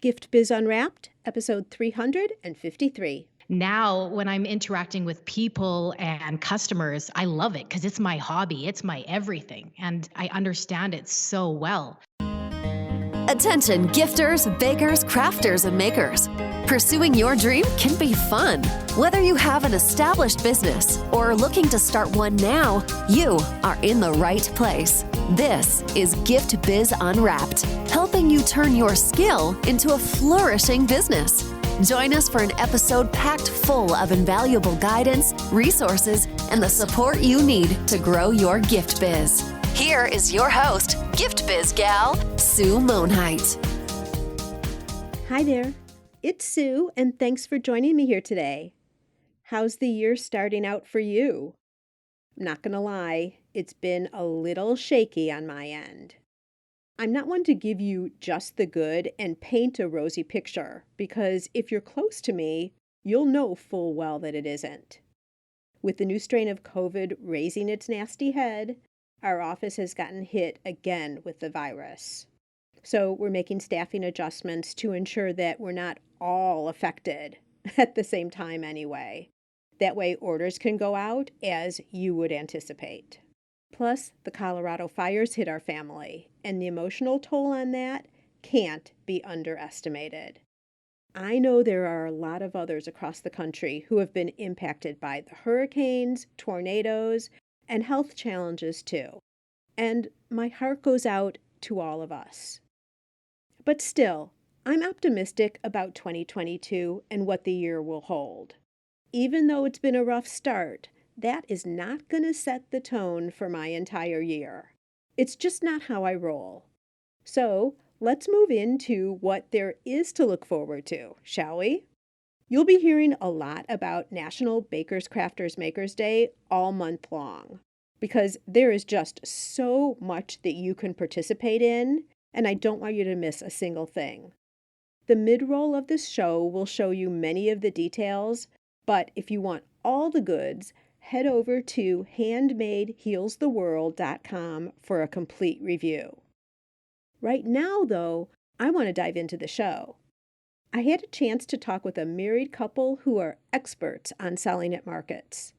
Gift Biz Unwrapped, episode 353. Now, when I'm interacting with people and customers, I love it because it's my hobby. It's my everything. And I understand it so well. Attention gifters, bakers, crafters, and makers. Pursuing your dream can be fun. Whether you have an established business or are looking to start one now, you are in the right place. This is Gift Biz Unwrapped, helping you turn your skill into a flourishing business. Join us for an episode packed full of invaluable guidance, resources, and the support you need to grow your gift biz. Here is your host, Gift Biz gal, Sue Monheit. Hi there, it's Sue, and thanks for joining me here today. How's the year starting out for you? I'm not gonna lie, it's been a little shaky on my end. I'm not one to give you just the good and paint a rosy picture, because if you're close to me, you'll know full well that it isn't. With the new strain of COVID raising its nasty head, our office has gotten hit again with the virus. So we're making staffing adjustments to ensure that we're not all affected at the same time anyway. That way orders can go out as you would anticipate. Plus, the Colorado fires hit our family, and the emotional toll on that can't be underestimated. I know there are a lot of others across the country who have been impacted by the hurricanes, tornadoes, and health challenges too. And my heart goes out to all of us. But still, I'm optimistic about 2022 and what the year will hold. Even though it's been a rough start, that is not going to set the tone for my entire year. It's just not how I roll. So let's move into what there is to look forward to, shall we? You'll be hearing a lot about National Bakers, Crafters, Makers Day all month long, because there is just so much that you can participate in, and I don't want you to miss a single thing. The mid-roll of this show will show you many of the details, but if you want all the goods, head over to handmadehealstheworld.com for a complete review. Right now, though, I want to dive into the show. I had a chance to talk with a married couple who are experts on selling at markets.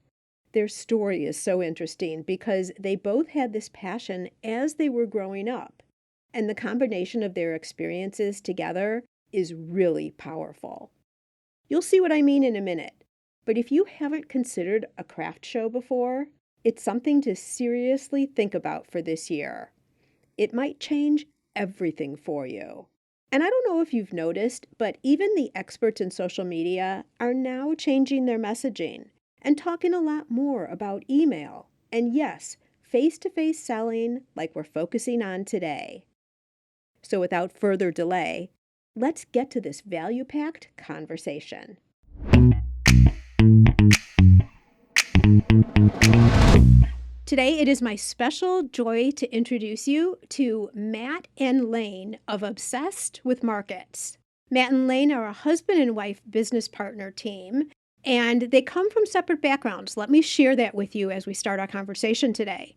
Their story is so interesting because they both had this passion as they were growing up, and the combination of their experiences together is really powerful. You'll see what I mean in a minute. But if you haven't considered a craft show before, it's something to seriously think about for this year. It might change everything for you. And I don't know if you've noticed, but even the experts in social media are now changing their messaging and talking a lot more about email and, yes, face-to-face selling like we're focusing on today. So without further delay, let's get to this value-packed conversation. Today, it is my special joy to introduce you to Matt and Layne of Obsessed with Markets. Matt and Layne are a husband and wife business partner team, and they come from separate backgrounds. Let me share that with you as we start our conversation today.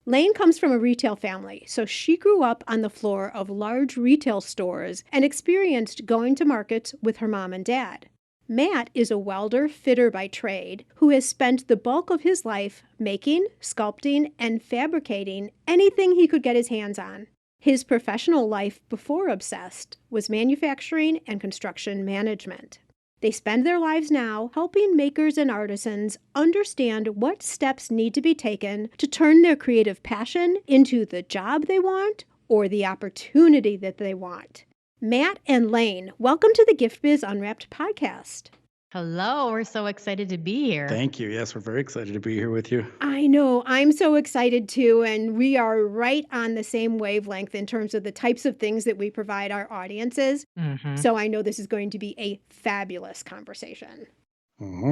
Layne comes from a retail family, so she grew up on the floor of large retail stores and experienced going to markets with her mom and dad. Matt is a welder fitter by trade who has spent the bulk of his life making, sculpting, and fabricating anything he could get his hands on. His professional life before Obsessed was manufacturing and construction management. They spend their lives now helping makers and artisans understand what steps need to be taken to turn their creative passion into the job they want or the opportunity that they want. Matt and Layne, welcome to the Gift Biz Unwrapped podcast. Hello, we're so excited to be here. Thank you. Yes, we're very excited to be here with you. I know, I'm so excited too, and we are right on the same wavelength in terms of the types of things that we provide our audiences. So I know this is going to be a fabulous conversation.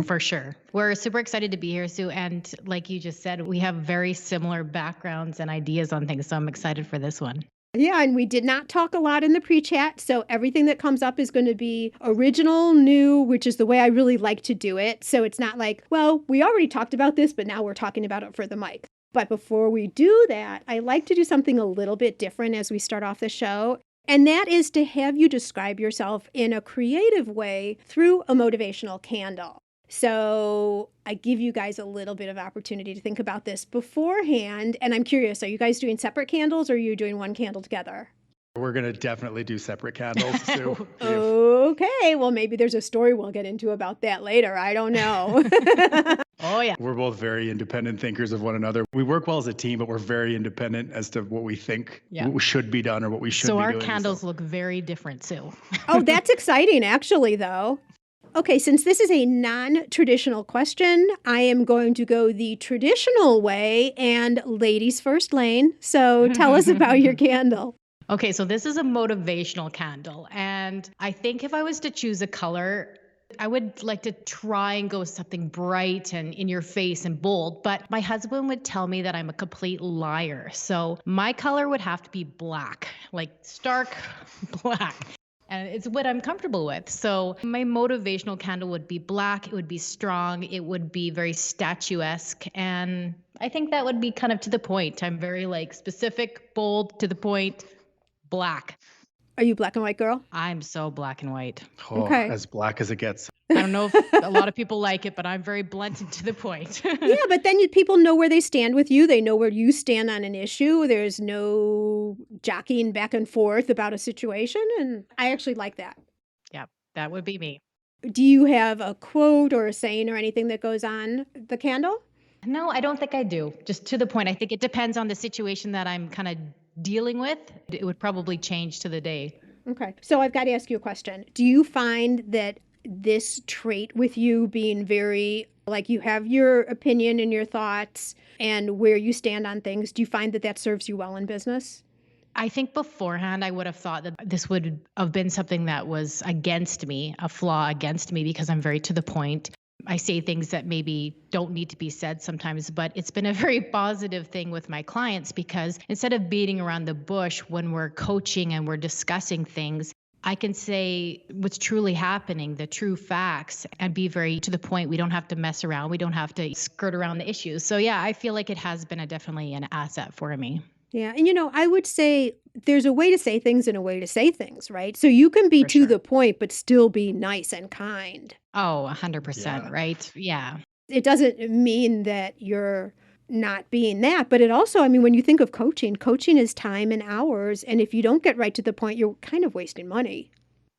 For sure. We're super excited to be here, Sue. And like you just said, we have very similar backgrounds and ideas on things. So I'm excited for this one. Yeah, and we did not talk a lot in the pre-chat, so everything that comes up is going to be original, new, which is the way I really like to do it. So it's not like, well, we already talked about this, but now we're talking about it for the mic. But before we do that, I like to do something a little bit different as we start off the show. And that is to have you describe yourself in a creative way through a motivational candle. So I give you guys a little bit of opportunity to think about this beforehand. And I'm curious, are you guys doing separate candles or are you doing one candle together? We're going to definitely do separate candles, Sue. Okay, well, maybe there's a story we'll get into about that later. I don't know. Oh, yeah. We're both very independent thinkers of one another. We work well as a team, but we're very independent as to what we think should be done or what we should be doing. So our candles look very different, Sue. Oh, that's exciting, actually, though. Okay, since this is a non-traditional question, I am going to go the traditional way, and ladies first, Layne. So tell us about your candle. Okay, so this is a motivational candle. And I think if I was to choose a color, I would like to try and go something bright and in your face and bold. But my husband would tell me that I'm a complete liar. So my color would have to be black, like stark black. And it's what I'm comfortable with. So my motivational candle would be black. It would be strong. It would be very statuesque. And I think that would be kind of to the point. I'm very specific, bold, to the point, black. Are you black and white girl? I'm so black and white. Oh, okay. As black as it gets. I don't know if a lot of people like it, but I'm very blunt and to the point. Yeah, but then people know where they stand with you. They know where you stand on an issue. There's no jockeying back and forth about a situation. And I actually like that. Yeah, that would be me. Do you have a quote or a saying or anything that goes on the candle? No, I don't think I do. Just to the point. I think it depends on the situation that I'm kind of dealing with. It would probably change to the day. Okay. So I've got to ask you a question. Do you find that this trait with you being very, you have your opinion and your thoughts and where you stand on things, do you find that serves you well in business? I think beforehand, I would have thought that this would have been something that was against me, a flaw against me, because I'm very to the point. I say things that maybe don't need to be said sometimes, but it's been a very positive thing with my clients because instead of beating around the bush when we're coaching and we're discussing things, I can say what's truly happening, the true facts, and be very to the point. We don't have to mess around. We don't have to skirt around the issues. So yeah, I feel like it has been definitely an asset for me. Yeah. And I would say there's a way to say things and a way to say things, right? So you can be to the point, but still be nice and kind. Oh, 100%, right? Yeah. It doesn't mean that you're not being that, but it also, when you think of coaching is time and hours. And if you don't get right to the point, you're kind of wasting money.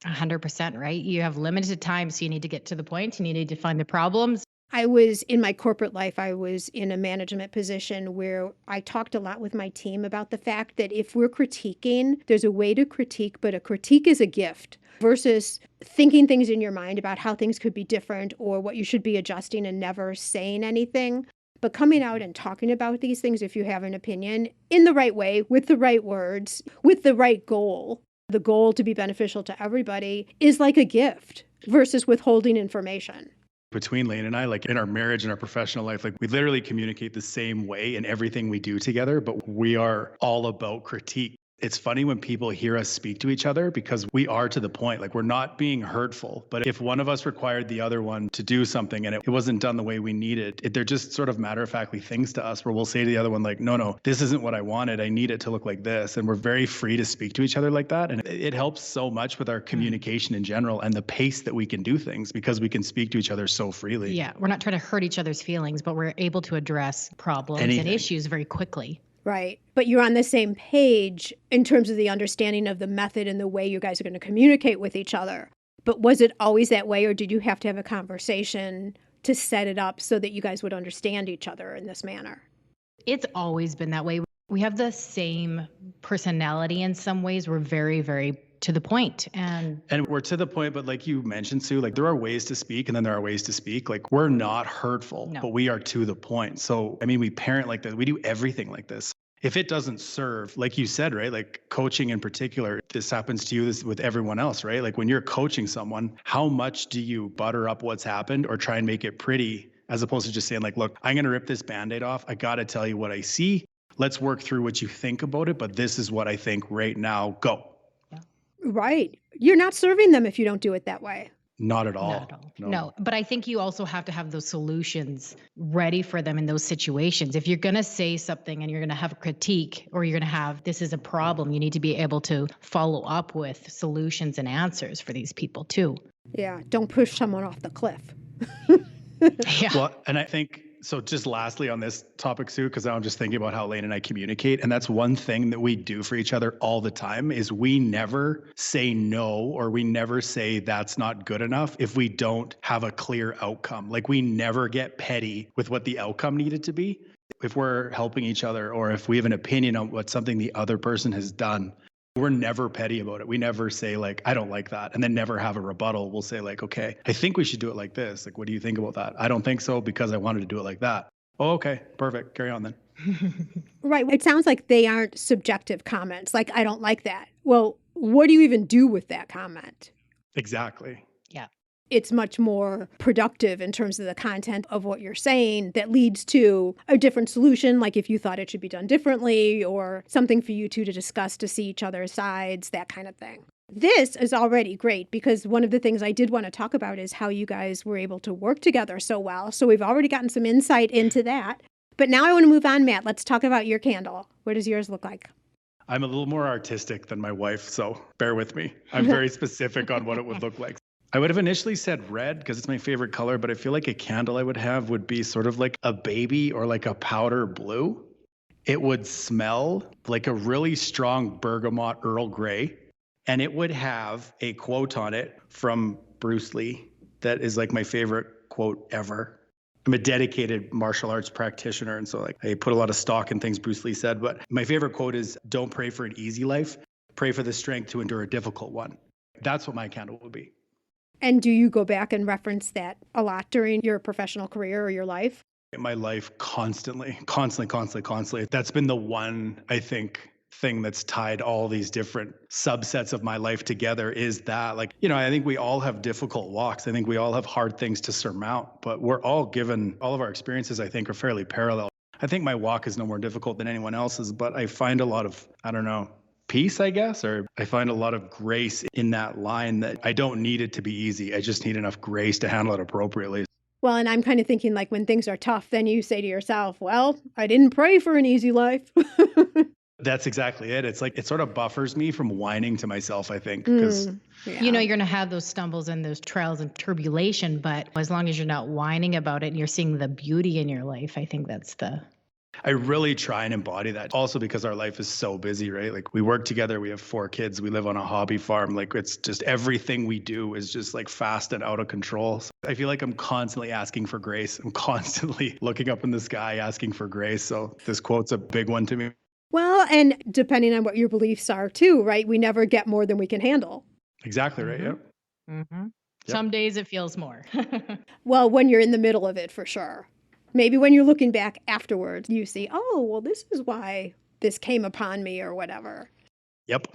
100%, right? You have limited time, so you need to get to the point. You need to find the problems. I was in my corporate life, I was in a management position where I talked a lot with my team about the fact that if we're critiquing, there's a way to critique, but a critique is a gift versus thinking things in your mind about how things could be different or what you should be adjusting and never saying anything. But coming out and talking about these things, if you have an opinion, in the right way, with the right words, with the right goal, the goal to be beneficial to everybody is like a gift versus withholding information. Between Layne and I, in our marriage and our professional life, we literally communicate the same way in everything we do together, but we are all about critique. It's funny when people hear us speak to each other because we are to the point, we're not being hurtful, but if one of us required the other one to do something and it wasn't done the way we needed, they're just sort of matter-of-factly things to us where we'll say to the other one, no, this isn't what I wanted. I need it to look like this. And we're very free to speak to each other like that. And it helps so much with our communication in general and the pace that we can do things because we can speak to each other so freely. Yeah, we're not trying to hurt each other's feelings, but we're able to address problems and issues very quickly. Right. But you're on the same page in terms of the understanding of the method and the way you guys are going to communicate with each other. But was it always that way, or did you have to have a conversation to set it up so that you guys would understand each other in this manner? It's always been that way. We have the same personality in some ways. We're very, very to the point. And we're to the point, but like you mentioned, Sue, there are ways to speak and then there are ways to speak. We're not hurtful, but we are to the point. So, we parent like this. We do everything like this. If it doesn't serve, like you said, right? Coaching in particular, this happens to you, this with everyone else, right? When you're coaching someone, how much do you butter up what's happened or try and make it pretty as opposed to just saying look, I'm going to rip this Band-Aid off. I got to tell you what I see. Let's work through what you think about it, but this is what I think right now. Go. Right. You're not serving them if you don't do it that way. Not at Not at all. all. No. No, but I think you also have to have those solutions ready for them in those situations. If you're going to say something and you're going to have a critique or you're going to have this is a problem, you need to be able to follow up with solutions and answers for these people too. Yeah, don't push someone off the cliff. Yeah. Well, and I think so. Just lastly on this topic, Sue, because I'm just thinking about how Layne and I communicate, and that's one thing that we do for each other all the time is we never say no or we never say that's not good enough if we don't have a clear outcome. Like we never get petty with what the outcome needed to be. If we're helping each other or if we have an opinion on what something the other person has done, we're never petty about it. We never say like, I don't like that, and then never have a rebuttal. We'll say like, okay, I think we should do it like this. Like, what do you think about that? I don't think so because I wanted to do it like that. Oh, okay, perfect. Carry on then. Right. It sounds like they aren't subjective comments. Like, I don't like that. Well, what do you even do with that comment? Exactly. Yeah. It's much more productive in terms of the content of what you're saying that leads to a different solution, like if you thought it should be done differently or something for you two to discuss to see each other's sides, that kind of thing. This is already great because one of the things I did want to talk about is how you guys were able to work together so well. So we've already gotten some insight into that. But now I want to move on, Matt. Let's talk about your candle. What does yours look like? I'm a little more artistic than my wife, so bear with me. I'm very specific on what it would look like. I would have initially said red because it's my favorite color, but I feel like a candle I would have would be sort of like a baby or like a powder blue. It would smell like a really strong bergamot Earl Grey, and it would have a quote on it from Bruce Lee that is like my favorite quote ever. I'm a dedicated martial arts practitioner, and so like I put a lot of stock in things Bruce Lee said, but my favorite quote is, don't pray for an easy life, pray for the strength to endure a difficult one. That's what my candle would be. And do you go back and reference that a lot during your professional career or your life? In my life, constantly. That's been the one, I think, thing that's tied all these different subsets of my life together is that, like, you know, I think we all have difficult walks. I think we all have hard things to surmount, but we're all given, all of our experiences, I think, are fairly parallel. I think my walk is no more difficult than anyone else's, but I find a lot of, I don't know, peace, I guess, or I find a lot of grace in that line that I don't need it to be easy. I just need enough grace to handle it appropriately. Well, and I'm kind of thinking like when things are tough, then you say to yourself, well, I didn't pray for an easy life. That's exactly it. It's like it sort of buffers me from whining to myself, I think, because You know, you're going to have those stumbles and those trials and tribulation, but as long as you're not whining about it and you're seeing the beauty in your life, I think that's I really try and embody that. Also because our life is so busy, right? Like we work together, we have 4 kids, we live on a hobby farm. Like it's just everything we do is just like fast and out of control. So I feel like I'm constantly asking for grace. I'm constantly looking up in the sky asking for grace. So this quote's a big one to me. Well, and depending on what your beliefs are too, right? We never get more than we can handle. Exactly right. Yep. Yep. Some days it feels more. Well, when you're in the middle of it, for sure. Maybe when you're looking back afterwards, you see, oh, well, this is why this came upon me or whatever. Yep.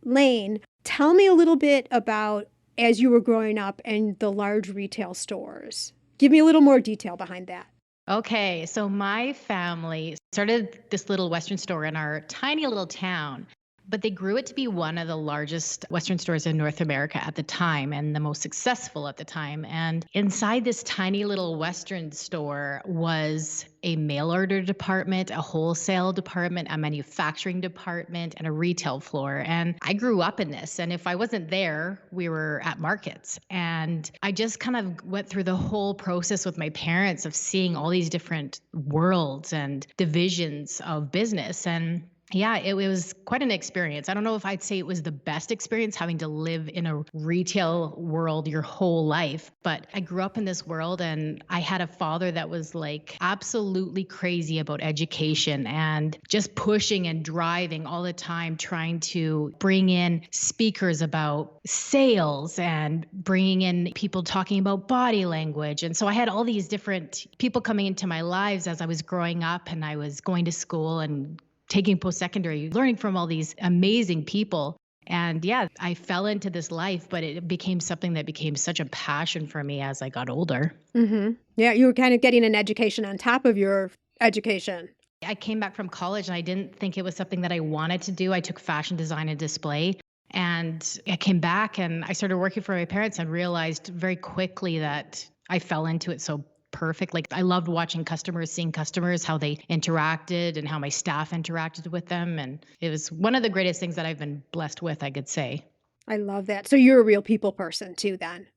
Layne, tell me a little bit about as you were growing up and the large retail stores. Give me a little more detail behind that. Okay, so my family started this little Western store in our tiny little town, but they grew it to be one of the largest Western stores in North America at the time and the most successful at the time. And inside this tiny little Western store was a mail order department, a wholesale department, a manufacturing department, and a retail floor. And I grew up in this. And if I wasn't there, we were at markets. And I just kind of went through the whole process with my parents of seeing all these different worlds and divisions of business. And yeah, it was quite an experience. I don't know if I'd say it was the best experience having to live in a retail world your whole life, but I grew up in this world and I had a father that was like absolutely crazy about education and just pushing and driving all the time, trying to bring in speakers about sales and bringing in people talking about body language. And so I had all these different people coming into my lives as I was growing up and I was going to school and taking post-secondary, learning from all these amazing people. And yeah, I fell into this life, but it became something that became such a passion for me as I got older. Mm-hmm. Yeah, you were kind of getting an education on top of your education. I came back from college and I didn't think it was something that I wanted to do. I took fashion design and display. And And I came back and I started working for my parents and realized very quickly that I fell into it so perfect. Like I loved watching customers, seeing customers, how they interacted and how my staff interacted with them. And it was one of the greatest things that I've been blessed with, I could say. I love that. So you're a real people person too, then?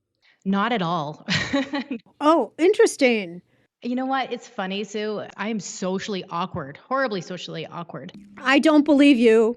Not at all. Oh, interesting. You know what? It's funny, Sue. I am socially awkward, horribly socially awkward. I don't believe you.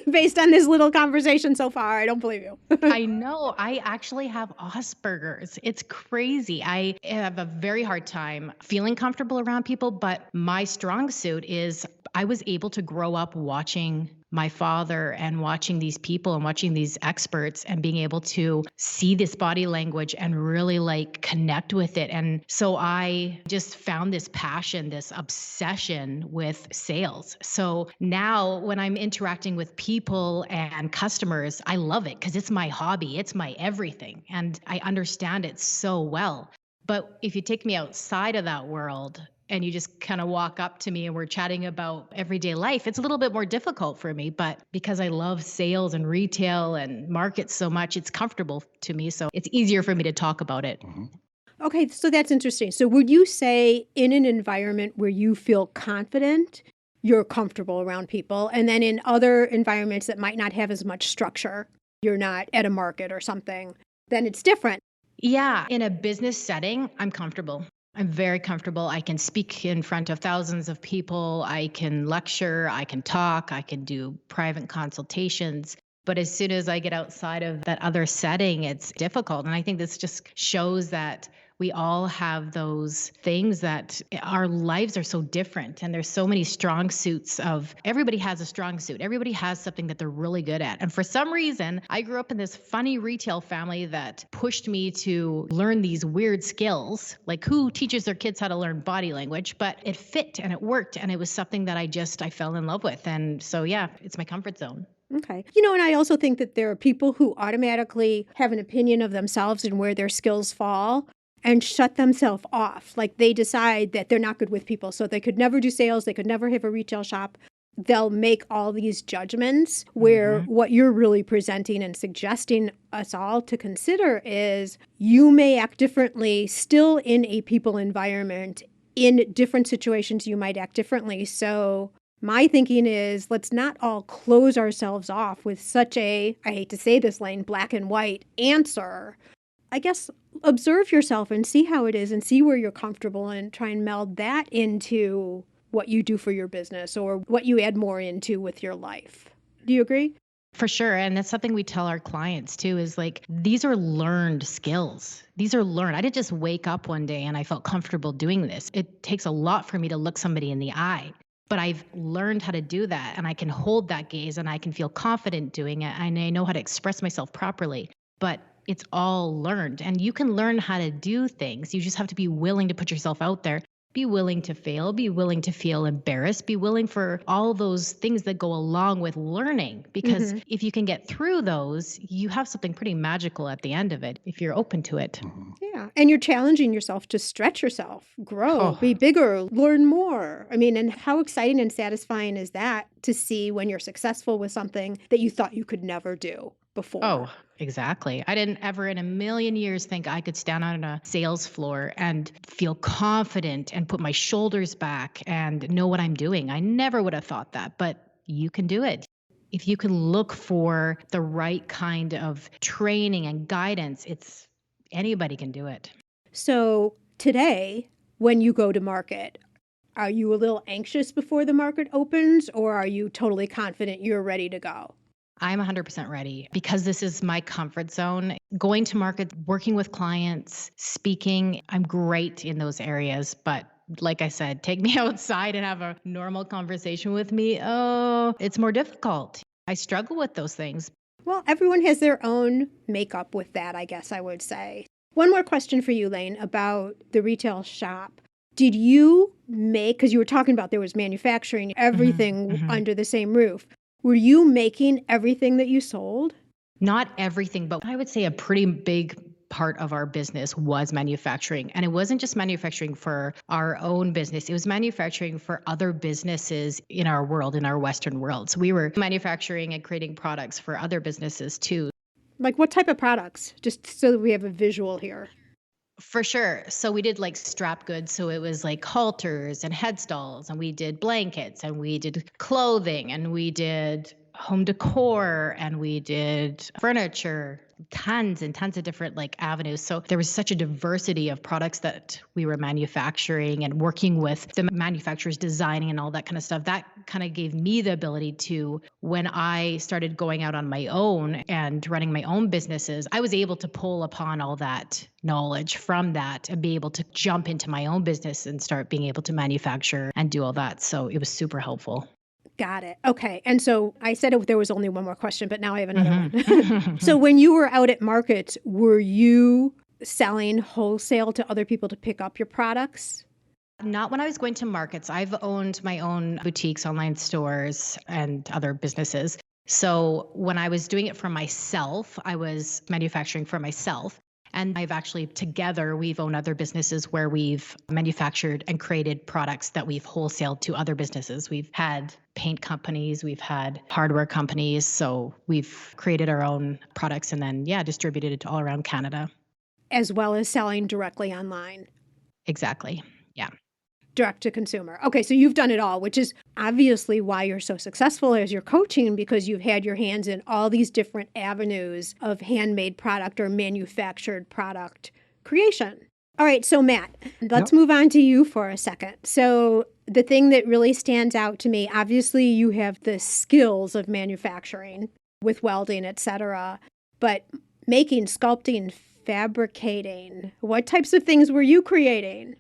Based on this little conversation so far, I don't believe you. I know. I actually have Asperger's. It's crazy. I have a very hard time feeling comfortable around people, but my strong suit is I was able to grow up watching my father and watching these people and watching these experts and being able to see this body language and really like connect with it. And so I just found this passion, this obsession with sales. So now when I'm interacting with people and customers, I love it because it's my hobby. It's my everything. And I understand it so well. But if you take me outside of that world, and you just kind of walk up to me and we're chatting about everyday life, it's a little bit more difficult for me. But because I love sales and retail and markets so much, it's comfortable to me. So it's easier for me to talk about it. Okay, so that's interesting. So would you say in an environment where you feel confident, you're comfortable around people, and then in other environments that might not have as much structure, you're not at a market or something, then it's different? Yeah. In a business setting, I'm comfortable. I'm very comfortable. I can speak in front of thousands of people. I can lecture. I can talk. I can do private consultations. But as soon as I get outside of that other setting, it's difficult. And I think this just shows that we all have those things that our lives are so different. And there's so many strong suits of everybody has a strong suit. Everybody has something that they're really good at. And for some reason, I grew up in this funny retail family that pushed me to learn these weird skills. Like who teaches their kids how to learn body language? But it fit and it worked. And it was something that I fell in love with. And so, yeah, it's my comfort zone. Okay. And I also think that there are people who automatically have an opinion of themselves and where their skills fall and shut themselves off. Like they decide that they're not good with people, so they could never do sales, they could never have a retail shop. They'll make all these judgments where what you're really presenting and suggesting us all to consider is you may act differently still in a people environment. In different situations, you might act differently. So my thinking is let's not all close ourselves off with such a, I hate to say this, Layne, black and white answer. I guess observe yourself and see how it is and see where you're comfortable and try and meld that into what you do for your business or what you add more into with your life. Do you agree? For sure. And that's something we tell our clients too, is like, these are learned skills. These are learned. I didn't just wake up one day and I felt comfortable doing this. It takes a lot for me to look somebody in the eye. But I've learned how to do that and I can hold that gaze and I can feel confident doing it and I know how to express myself properly. But it's all learned and you can learn how to do things. You just have to be willing to put yourself out there, be willing to fail, be willing to feel embarrassed, be willing for all those things that go along with learning. Because if you can get through those, you have something pretty magical at the end of it if you're open to it. Yeah. And you're challenging yourself to stretch yourself, grow, be bigger, learn more. I mean, and how exciting and satisfying is that to see when you're successful with something that you thought you could never do before? Oh, exactly. I didn't ever in a million years think I could stand on a sales floor and feel confident and put my shoulders back and know what I'm doing. I never would have thought that, but you can do it. If you can look for the right kind of training and guidance, anybody can do it. So today, when you go to market, are you a little anxious before the market opens or are you totally confident you're ready to go? I'm 100% ready because this is my comfort zone. Going to market, working with clients, speaking, I'm great in those areas. But like I said, take me outside and have a normal conversation with me. Oh, it's more difficult. I struggle with those things. Well, everyone has their own makeup with that, I guess I would say. One more question for you, Layne, about the retail shop. Did you make, because you were talking about there was manufacturing, everything under the same roof. Were you making everything that you sold? Not everything, but I would say a pretty big part of our business was manufacturing. And it wasn't just manufacturing for our own business, it was manufacturing for other businesses in our world, in our Western world. So we were manufacturing and creating products for other businesses too. Like what type of products? Just so that we have a visual here. For sure. So we did like strap goods. So it was like halters and headstalls, and we did blankets, and we did clothing, and we did home decor, and we did furniture, tons and tons of different like avenues. So there was such a diversity of products that we were manufacturing and working with the manufacturers, designing and all that kind of stuff. That kind of gave me the ability to, when I started going out on my own and running my own businesses, I was able to pull upon all that knowledge from that and be able to jump into my own business and start being able to manufacture and do all that. So it was super helpful. Got it. Okay. And so I said there was only one more question, but now I have another one. Mhm. So when you were out at markets, were you selling wholesale to other people to pick up your products? Not when I was going to markets. I've owned my own boutiques, online stores, and other businesses. So when I was doing it for myself, I was manufacturing for myself. And I've actually, together, we've owned other businesses where we've manufactured and created products that we've wholesaled to other businesses. We've had paint companies, we've had hardware companies. So we've created our own products and then, distributed it all around Canada. As well as selling directly online, Exactly. Yeah. direct to consumer. Okay, so you've done it all, which is obviously why you're so successful as you're coaching, because you've had your hands in all these different avenues of handmade product or manufactured product creation. All right, so Matt, let's move on to you for a second. So the thing that really stands out to me, obviously you have the skills of manufacturing with welding, etc., but making, sculpting, fabricating, what types of things were you creating?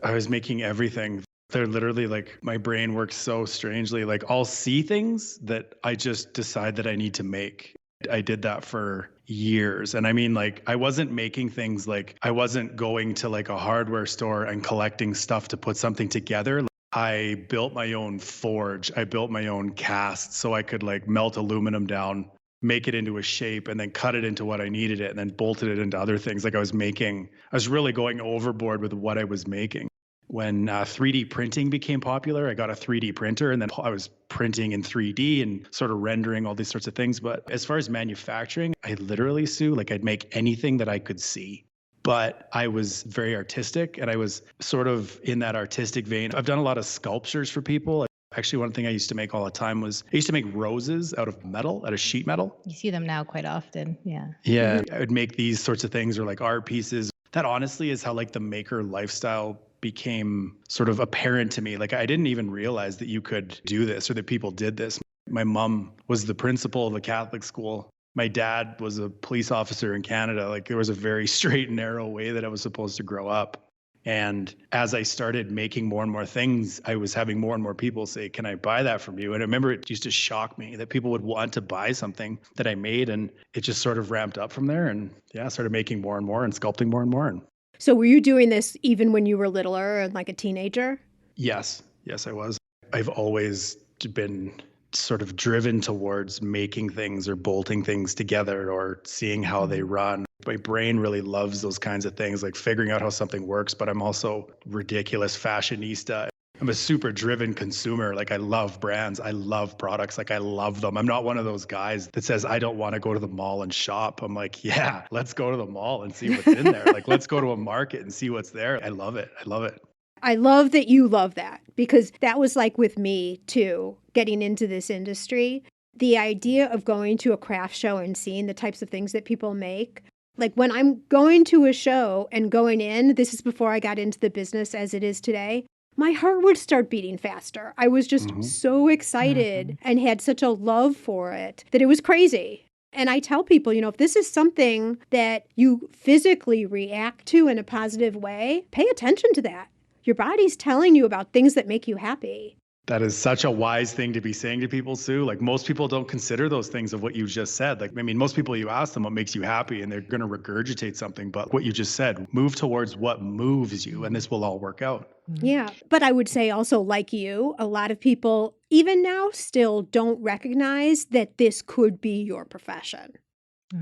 I was making everything. They're literally like, my brain works so strangely. Like, I'll see things that I just decide that I need to make. I did that for years. And I mean, like, I wasn't making things, like, I wasn't going to like a hardware store and collecting stuff to put something together. I built my own forge. I built my own cast so I could like melt aluminum down, make it into a shape, and then cut it into what I needed it, and then bolted it into other things. Like, I was really going overboard with what I was making. When 3D printing became popular, I got a 3D printer, and then I was printing in 3D and sort of rendering all these sorts of things. But as far as manufacturing, I literally, Sue, like, I'd make anything that I could see. But I was very artistic, and I was sort of in that artistic vein. I've done a lot of sculptures for people. Actually, one thing I used to make all the time was I used to make roses out of metal, out of sheet metal. You see them now quite often. Yeah. Yeah, I would make these sorts of things, or like art pieces. That honestly is how like the maker lifestyle became sort of apparent to me. Like, I didn't even realize that you could do this or that people did this. My mom was the principal of a Catholic school. My dad was a police officer in Canada. Like, there was a very straight and narrow way that I was supposed to grow up. And as I started making more and more things, I was having more and more people say, "Can I buy that from you?" And I remember it used to shock me that people would want to buy something that I made. And it just sort of ramped up from there. And I started making more and more and sculpting more and more. And So were you doing this even when you were littler and like a teenager? yes, I was. I've always been sort of driven towards making things or bolting things together or seeing how they run. My brain really loves those kinds of things, like figuring out how something works, but I'm also ridiculous fashionista. I'm a super driven consumer. Like, I love brands. I love products. Like, I love them. I'm not one of those guys that says, I don't want to go to the mall and shop. I'm like, yeah, let's go to the mall and see what's in there. Like, let's go to a market and see what's there. I love it. I love it. I love that you love that, because that was like with me too, getting into this industry. The idea of going to a craft show and seeing the types of things that people make. Like, when I'm going to a show and going in, this is before I got into the business as it is today, my heart would start beating faster. I was just so excited and had such a love for it that it was crazy. And I tell people, if this is something that you physically react to in a positive way, pay attention to that. Your body's telling you about things that make you happy. That is such a wise thing to be saying to people, Sue. Like, most people don't consider those things of what you just said. Like, I mean, most people, you ask them what makes you happy and they're going to regurgitate something. But what you just said, move towards what moves you, and this will all work out. Yeah. But I would say also, like you, a lot of people, even now, still don't recognize that this could be your profession.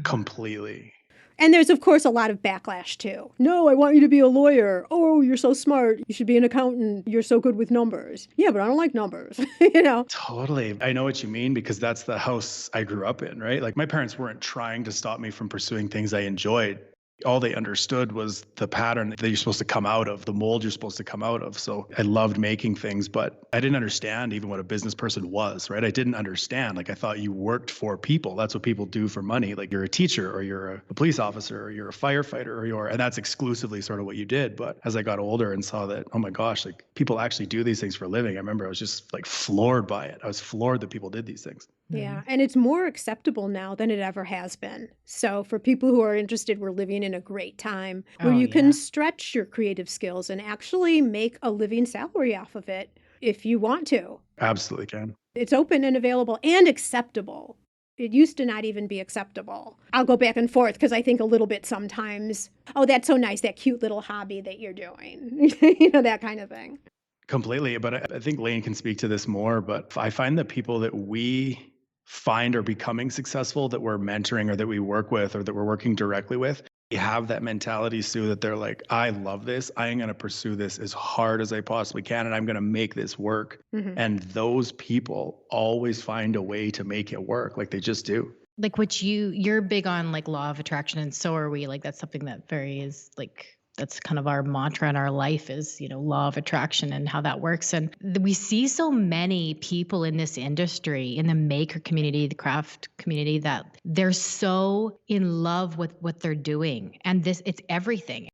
Completely. And there's, of course, a lot of backlash, too. No, I want you to be a lawyer. Oh, you're so smart. You should be an accountant. You're so good with numbers. Yeah, but I don't like numbers, you know? Totally. I know what you mean because that's the house I grew up in, right? Like my parents weren't trying to stop me from pursuing things I enjoyed. All they understood was the pattern that you're supposed to come out of, the mold you're supposed to come out of. So I loved making things, but I didn't understand even what a business person was, right? I didn't understand. Like I thought you worked for people. That's what people do for money. Like you're a teacher or you're a police officer or you're a firefighter and that's exclusively sort of what you did. But as I got older and saw that, oh my gosh, like people actually do these things for a living. I remember I was just like floored by it. I was floored that people did these things. Yeah, and it's more acceptable now than it ever has been. So for people who are interested, we're living in a great time where you can stretch your creative skills and actually make a living salary off of it if you want to. Absolutely can. It's open and available and acceptable. It used to not even be acceptable. I'll go back and forth because I think a little bit sometimes, oh, that's so nice, that cute little hobby that you're doing, that kind of thing. Completely. But I think Layne can speak to this more. But I find that people that we find are becoming successful that we're mentoring or that we work with or that we're working directly with, they have that mentality, Sue, that they're like, I love this. I am going to pursue this as hard as I possibly can, and I'm going to make this work. Mm-hmm. And those people always find a way to make it work. Like they just do. Like what you're big on like law of attraction, and so are we. Like that's something that is like, that's kind of our mantra in our life is, law of attraction and how that works. And we see so many people in this industry, in the maker community, the craft community, that they're so in love with what they're doing. And it's everything.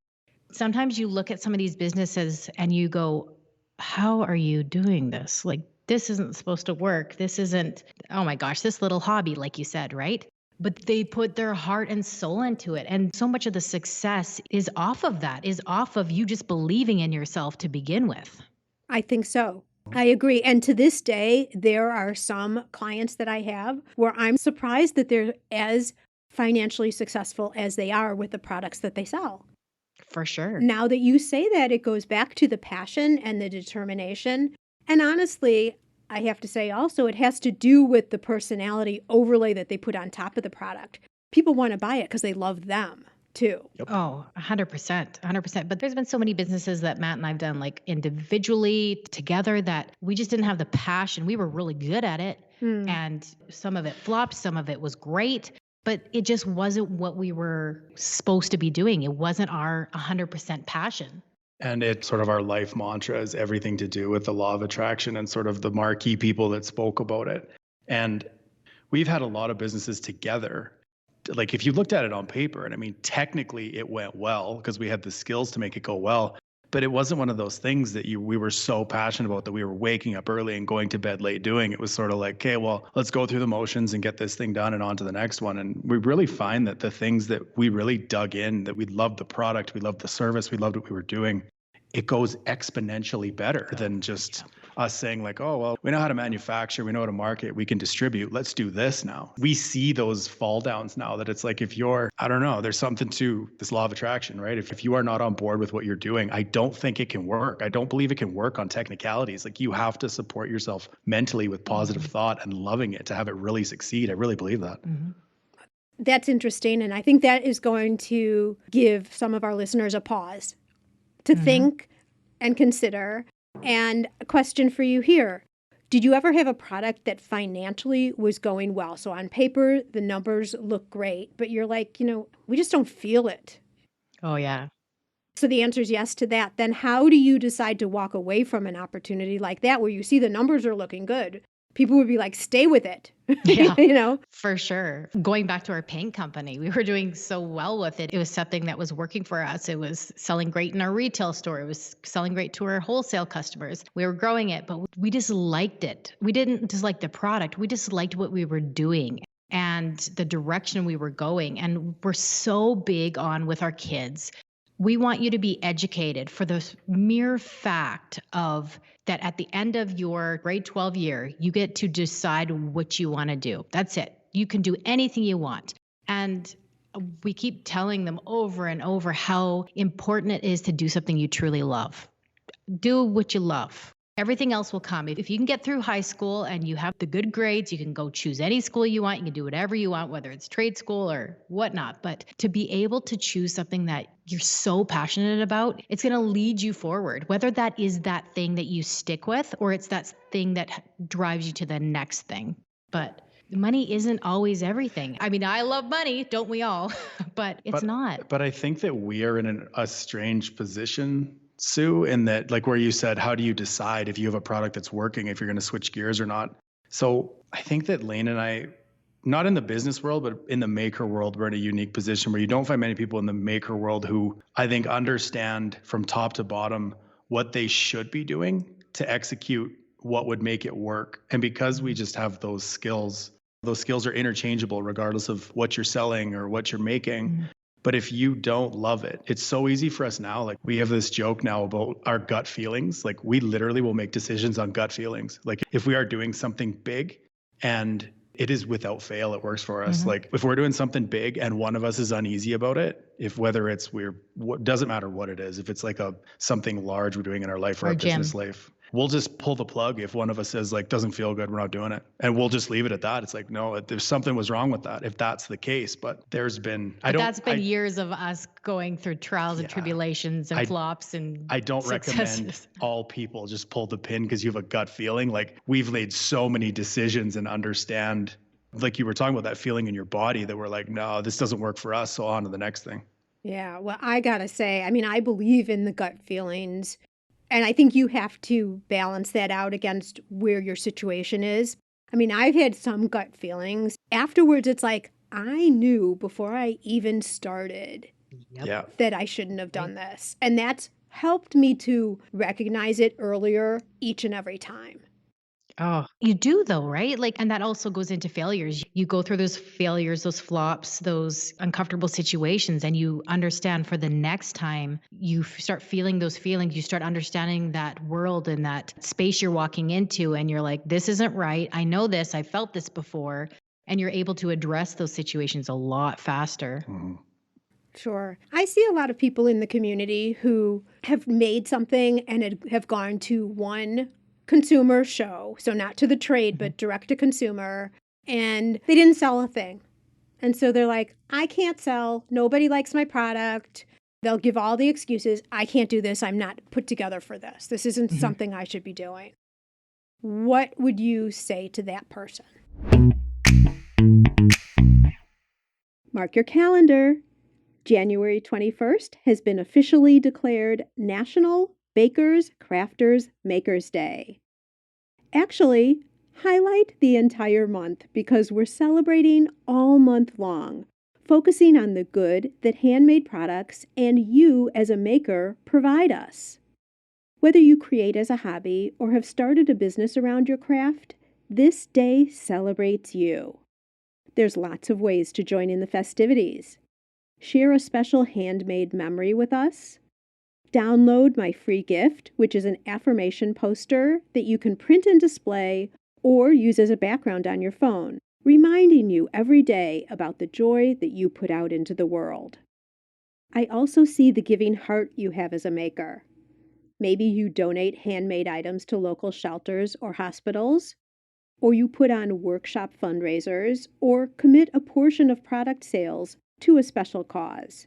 Sometimes you look at some of these businesses and you go, how are you doing this? Like, this isn't supposed to work. This isn't, oh my gosh, this little hobby, like you said, right? But they put their heart and soul into it. And so much of the success is off of that, is off of you just believing in yourself to begin with. I think so. I agree. And to this day, there are some clients that I have where I'm surprised that they're as financially successful as they are with the products that they sell. For sure. Now that you say that, it goes back to the passion and the determination. And honestly, I have to say also, it has to do with the personality overlay that they put on top of the product. People want to buy it because they love them too. Yep. Oh, 100%, 100%. But there's been so many businesses that Matt and I've done like individually together that we just didn't have the passion. We were really good at it. And some of it flopped. Some of it was great, but it just wasn't what we were supposed to be doing. It wasn't our 100% passion. And it's sort of our life mantra is everything to do with the law of attraction and sort of the marquee people that spoke about it. And we've had a lot of businesses together. Like if you looked at it on paper, and I mean, technically it went well because we had the skills to make it go well, but it wasn't one of those things that we were so passionate about that we were waking up early and going to bed late doing. It was sort of like, okay, well, let's go through the motions and get this thing done and on to the next one. And we really find that the things that we really dug in, that we loved the product, we loved the service, we loved what we were doing, it goes exponentially better than just us saying like, oh, well, we know how to manufacture, we know how to market, we can distribute, let's do this now. We see those fall downs now that it's like, if you're, I don't know, there's something to this law of attraction, right? If you are not on board with what you're doing, I don't think it can work. I don't believe it can work on technicalities. Like you have to support yourself mentally with positive thought and loving it to have it really succeed. I really believe that. Mm-hmm. That's interesting. And I think that is going to give some of our listeners a pause to think and consider. And a question for you here. Did you ever have a product that financially was going well? So on paper, the numbers look great, but you're like, we just don't feel it. Oh, yeah. So the answer is yes to that. Then how do you decide to walk away from an opportunity like that where you see the numbers are looking good? People would be like, stay with it. Yeah, for sure. Going back to our paint company, we were doing so well with it. It was something that was working for us. It was selling great in our retail store. It was selling great to our wholesale customers. We were growing it, but we just liked it. We didn't just like the product. We just liked what we were doing and the direction we were going. And we're so big on with our kids. We want you to be educated for the mere fact of that at the end of your grade 12 year, you get to decide what you want to do. That's it. You can do anything you want. And we keep telling them over and over how important it is to do something you truly love. Do what you love. Everything else will come. If you can get through high school and you have the good grades, you can go choose any school you want. You can do whatever you want, whether it's trade school or whatnot. But to be able to choose something that you're so passionate about, it's going to lead you forward, whether that is that thing that you stick with or it's that thing that drives you to the next thing. But money isn't always everything. I mean, I love money, don't we all? But it's not. But I think that we are in a strange position, Sue, in that, like where you said, how do you decide if you have a product that's working, if you're going to switch gears or not? So I think that Layne and I, not in the business world, but in the maker world, we're in a unique position where you don't find many people in the maker world who I think understand from top to bottom what they should be doing to execute what would make it work. And because we just have those skills are interchangeable regardless of what you're selling or what you're making. Mm-hmm. But if you don't love it, it's so easy for us now. Like we have this joke now about our gut feelings. Like we literally will make decisions on gut feelings. Like if we are doing something big and it is without fail, it works for us. Mm-hmm. Like if we're doing something big and one of us is uneasy about it, if whether it's doesn't matter what it is, if it's like something large we're doing in our life or our business life, we'll just pull the plug if one of us says like, doesn't feel good, we're not doing it. And we'll just leave it at that. It's like, no, there's something was wrong with that, if that's the case. But there's been, that's been years of us going through trials and tribulations and flops and I don't recommend all people just pull the pin because you have a gut feeling. Like we've made so many decisions and understand, like you were talking about that feeling in your body that we're like, no, this doesn't work for us. So on to the next thing. Yeah. Well, I gotta say, I mean, I believe in the gut feelings. And I think you have to balance that out against where your situation is. I mean, I've had some gut feelings. Afterwards, it's like, I knew before I even started that I shouldn't have done this. And that's helped me to recognize it earlier each and every time. Oh, you do though, right? Like, and that also goes into failures. You go through those failures, those flops, those uncomfortable situations, and you understand for the next time you start feeling those feelings, you start understanding that world and that space you're walking into, and you're like, this isn't right. I know this. I felt this before. And you're able to address those situations a lot faster. Mm-hmm. Sure. I see a lot of people in the community who have made something and have gone to one consumer show, so not to the trade, but direct to consumer, and they didn't sell a thing. And so they're like, I can't sell. Nobody likes my product. They'll give all the excuses. I can't do this. I'm not put together for this. This isn't something I should be doing. What would you say to that person? Mark your calendar. January 21st has been officially declared National Bakers, Crafters, Makers Day. Actually, highlight the entire month because we're celebrating all month long, focusing on the good that handmade products and you as a maker provide us. Whether you create as a hobby or have started a business around your craft, this day celebrates you. There's lots of ways to join in the festivities. Share a special handmade memory with us. Download my free gift, which is an affirmation poster that you can print and display or use as a background on your phone, reminding you every day about the joy that you put out into the world. I also see the giving heart you have as a maker. Maybe you donate handmade items to local shelters or hospitals, or you put on workshop fundraisers, or commit a portion of product sales to a special cause.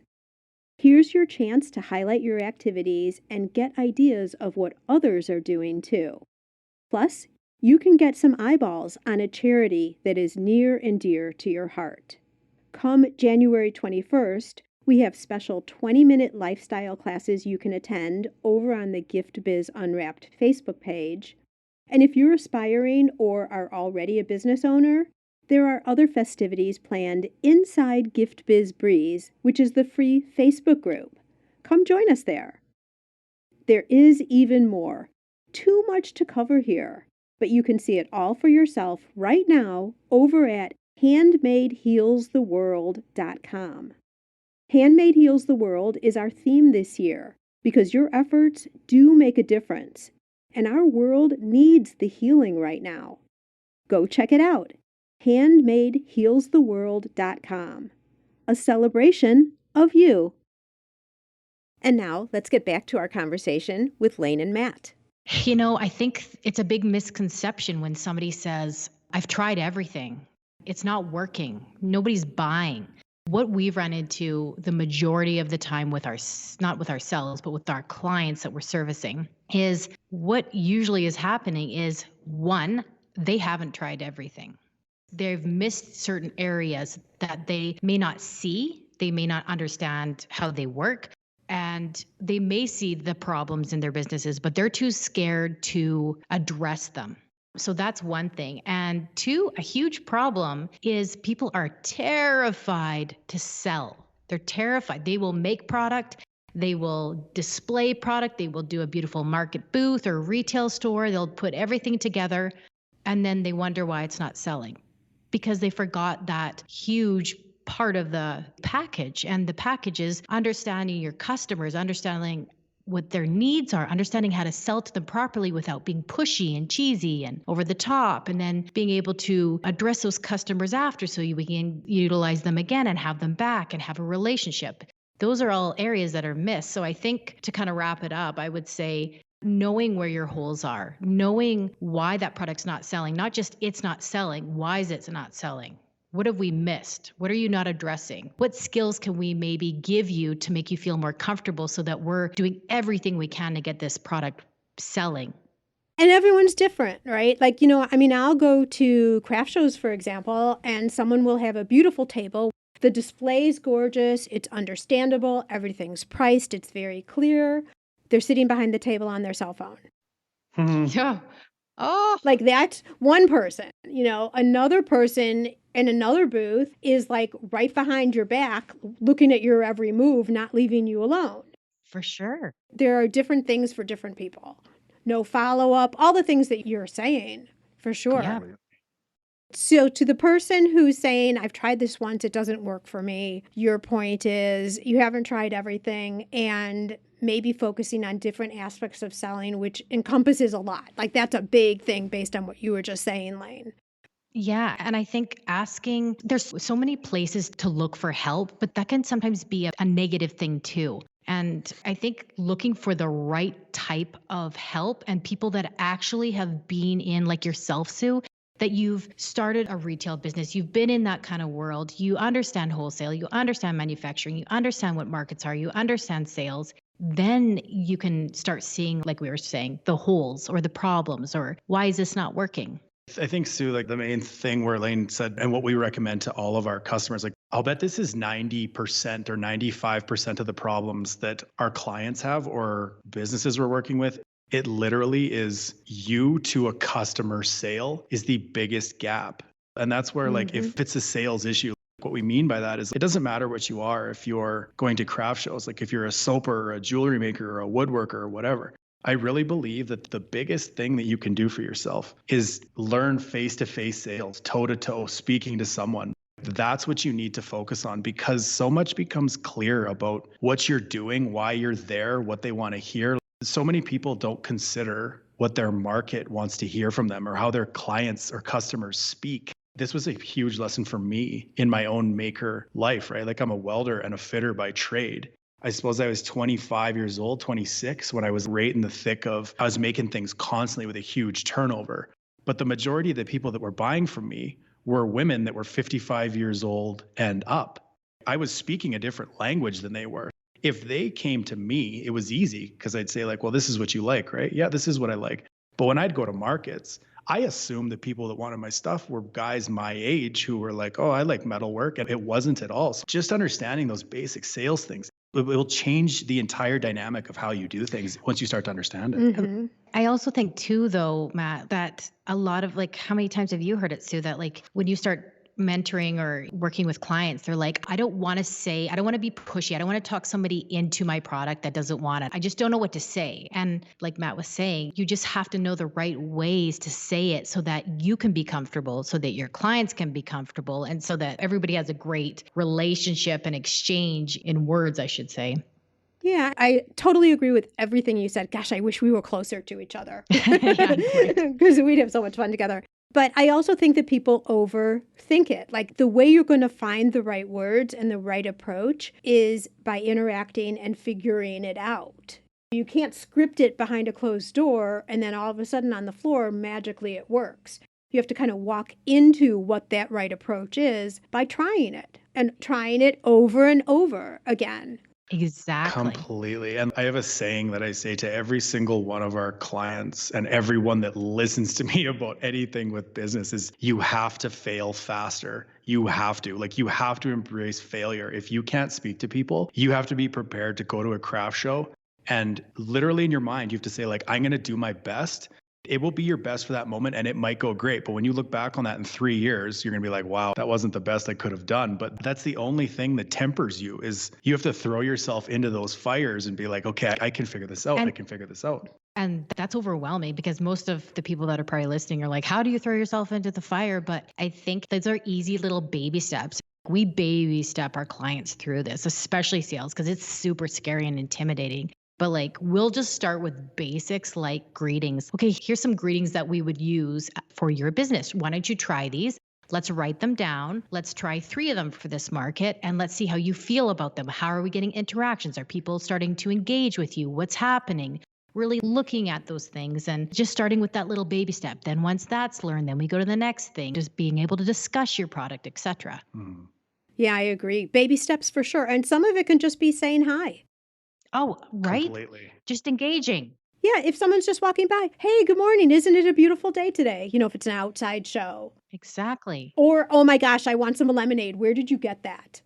Here's your chance to highlight your activities and get ideas of what others are doing too. Plus, you can get some eyeballs on a charity that is near and dear to your heart. Come January 21st, we have special 20-minute lifestyle classes you can attend over on the Gift Biz Unwrapped Facebook page. And if you're aspiring or are already a business owner, there are other festivities planned inside Gift Biz Breeze, which is the free Facebook group. Come join us there. There is even more. Too much to cover here, but you can see it all for yourself right now over at handmadehealstheworld.com. Handmade Heals the World is our theme this year because your efforts do make a difference, and our world needs the healing right now. Go check it out. handmadehealstheworld.com. A celebration of you. And now let's get back to our conversation with Layne and Matt. I think it's a big misconception when somebody says, I've tried everything. It's not working. Nobody's buying. What we've run into the majority of the time with not with ourselves, but with our clients that we're servicing is what usually is happening is one, they haven't tried everything. They've missed certain areas that they may not see. They may not understand how they work. And they may see the problems in their businesses, but they're too scared to address them. So that's one thing. And two, a huge problem is people are terrified to sell. They're terrified. They will make product, they will display product, they will do a beautiful market booth or retail store, they'll put everything together, and then they wonder why it's not selling because they forgot that huge part of the package. And the package is understanding your customers, understanding what their needs are, understanding how to sell to them properly without being pushy and cheesy and over the top, and then being able to address those customers after so we can utilize them again and have them back and have a relationship. Those are all areas that are missed. So I think to kind of wrap it up, I would say knowing where your holes are, knowing why that product's not selling, not just it's not selling, why is it not selling? What have we missed? What are you not addressing? What skills can we maybe give you to make you feel more comfortable so that we're doing everything we can to get this product selling? And everyone's different, right? Like, I'll go to craft shows, for example, and someone will have a beautiful table. The display's gorgeous, it's understandable, everything's priced, it's very clear. They're sitting behind the table on their cell phone. Yeah. Oh, Like that's one person, another person in another booth is like right behind your back, looking at your every move, not leaving you alone. for sure. There are different things for different people. No follow up, all the things that you're saying, for sure. Yeah. So, to the person who's saying, I've tried this once, it doesn't work for me, your point is you haven't tried everything and maybe focusing on different aspects of selling, which encompasses a lot. Like, that's a big thing based on what you were just saying, Layne. Yeah. And I think there's so many places to look for help, but that can sometimes be a negative thing too. And I think looking for the right type of help and people that actually have been in, like yourself, Sue, that you've started a retail business, you've been in that kind of world, you understand wholesale, you understand manufacturing, you understand what markets are, you understand sales, then you can start seeing, like we were saying, the holes or the problems or why is this not working? I think, Sue, like the main thing where Layne said, and what we recommend to all of our customers, like I'll bet this is 90% or 95% of the problems that our clients have or businesses we're working with. It literally is you to a customer sale is the biggest gap. And that's where, like, if it's a sales issue, what we mean by that is it doesn't matter what you are. If you're going to craft shows, like if you're a soaper or a jewelry maker or a woodworker or whatever, I really believe that the biggest thing that you can do for yourself is learn face-to-face sales, toe-to-toe, speaking to someone. That's what you need to focus on because so much becomes clear about what you're doing, why you're there, what they want to hear. So many people don't consider what their market wants to hear from them or how their clients or customers speak. This was a huge lesson for me in my own maker life, right? Like I'm a welder and a fitter by trade. I suppose I was 25 years old, 26, when I was right in the thick of, I was making things constantly with a huge turnover. But the majority of the people that were buying from me were women that were 55 years old and up. I was speaking a different language than they were. If they came to me, it was easy because I'd say like, well, this is what you like, right? Yeah, this is what I like. But when I'd go to markets, I assumed that people that wanted my stuff were guys my age who were like, oh, I like metalwork. And it wasn't at all. So just understanding those basic sales things, it will change the entire dynamic of how you do things once you start to understand it. I also think too, though, Matt, that a lot of like, how many times have you heard it, Sue, that like when you start mentoring or working with clients, they're like, I don't want to be pushy. I don't want to talk somebody into my product that doesn't want it. I just don't know what to say. And like Matt was saying, you just have to know the right ways to say it so that you can be comfortable, so that your clients can be comfortable, and so that everybody has a great relationship and exchange in words, I should say. Yeah, I totally agree with everything you said. Gosh, I wish we were closer to each other Yeah, great. because we'd have so much fun together. But I also think that people overthink it. Like the way you're going to find the right words and the right approach is by interacting and figuring it out. You can't script it behind a closed door and then all of a sudden on the floor, magically it works. You have to kind of walk into what that right approach is by trying it and trying it over and over again. Exactly. Completely. And I have a saying that I say to every single one of our clients and everyone that listens to me about anything with business is you have to fail faster. You have to. Like, you have to embrace failure. If you can't speak to people, you have to be prepared to go to a craft show and literally in your mind, you have to say, like, I'm going to do my best. It will be your best for that moment and it might go great. But when you look back on that in 3 years, you're going to be like, wow, that wasn't the best I could have done. But that's the only thing that tempers you is you have to throw yourself into those fires and be like, okay, I can figure this out. I can figure this out. And that's overwhelming because most of the people that are probably listening are like, how do you throw yourself into the fire? But I think those are easy little baby steps. We baby step our clients through this, especially sales, because it's super scary and intimidating. But like, we'll just start with basics like greetings. Okay, here's some greetings that we would use for your business. Why don't you try these? Let's write them down. Let's try 3 of them for this market and let's see how you feel about them. How are we getting interactions? Are people starting to engage with you? What's happening? Really looking at those things and just starting with that little baby step. Then once that's learned, then we go to the next thing, just being able to discuss your product, etc. Yeah, I agree. Baby steps for sure. And some of it can just be saying hi. Oh, right? Completely. Just engaging. Yeah, if someone's just walking by, hey, good morning. Isn't it a beautiful day today? If it's an outside show. Exactly. Or, oh my gosh, I want some lemonade. Where did you get that?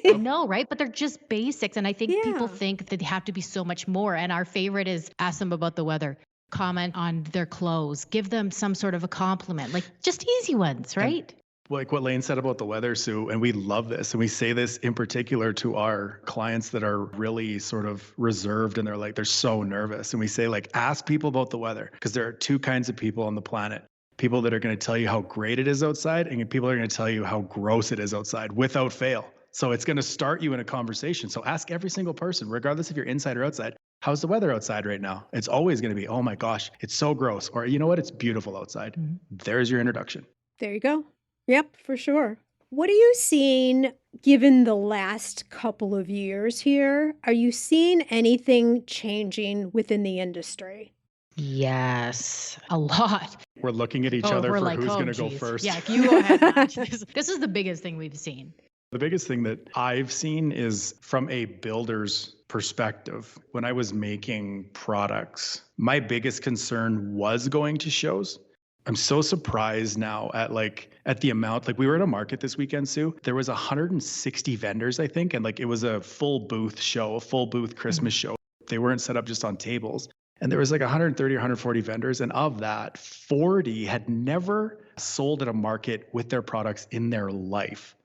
I know, right? But they're just basics. And I think people Yeah. think that they have to be so much more. And our favorite is ask them about the weather, comment on their clothes, give them some sort of a compliment, like just easy ones, right? Like what Layne said about the weather, Sue, and we love this. And we say this in particular to our clients that are really sort of reserved and they're so nervous. And we say, like, ask people about the weather because there are 2 kinds of people on the planet. People that are going to tell you how great it is outside and people are going to tell you how gross it is outside without fail. So it's going to start you in a conversation. So ask every single person, regardless if you're inside or outside, how's the weather outside right now? It's always going to be, oh my gosh, it's so gross. Or you know what? It's beautiful outside. There's your introduction. There you go. Yep, for sure. What are you seeing given the last couple of years here? Are you seeing anything changing within the industry? Yes, a lot. We're looking at each other we're for like, who's oh, going to go geez. first. Yeah, you go ahead. Matt. This is the biggest thing we've seen. The biggest thing that I've seen is from a builder's perspective. When I was making products, my biggest concern was going to shows. I'm so surprised now at the amount. Like, we were at a market this weekend, Sue. There was 160 vendors, I think, and like it was a full booth show, a full booth Christmas show. They weren't set up just on tables. And there was like 130 or 140 vendors. And of that, 40 had never sold at a market with their products in their life.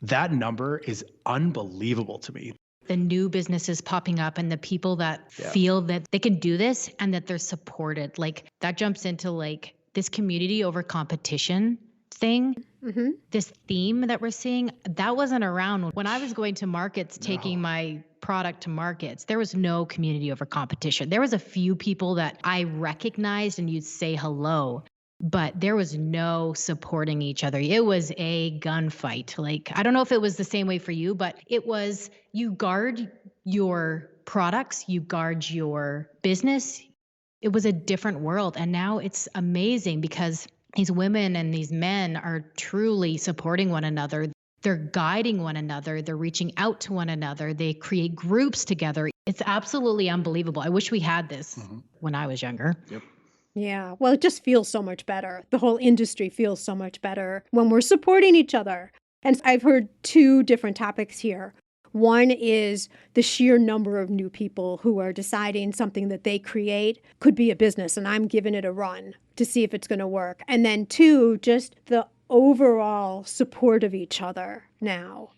That number is unbelievable to me. The new businesses popping up and the people that feel that they can do this and that they're supported, like that jumps into like this community over competition thing. This theme that we're seeing, that wasn't around when I was going to markets, taking my product to markets. There was no community over competition. There was a few people that I recognized and you'd say hello, but there was no supporting each other. It was a gunfight. Like, I don't know if it was the same way for you, but it was, you guard your products, you guard your business. It was a different world. And now it's amazing because these women and these men are truly supporting one another. They're guiding one another. They're reaching out to one another. They create groups together. It's absolutely unbelievable. I wish we had this when I was younger. Yep. Yeah, well, it just feels so much better. The whole industry feels so much better when we're supporting each other. And I've heard 2 different topics here. One is the sheer number of new people who are deciding something that they create could be a business, and I'm giving it a run to see if it's going to work. And then 2, just the overall support of each other now.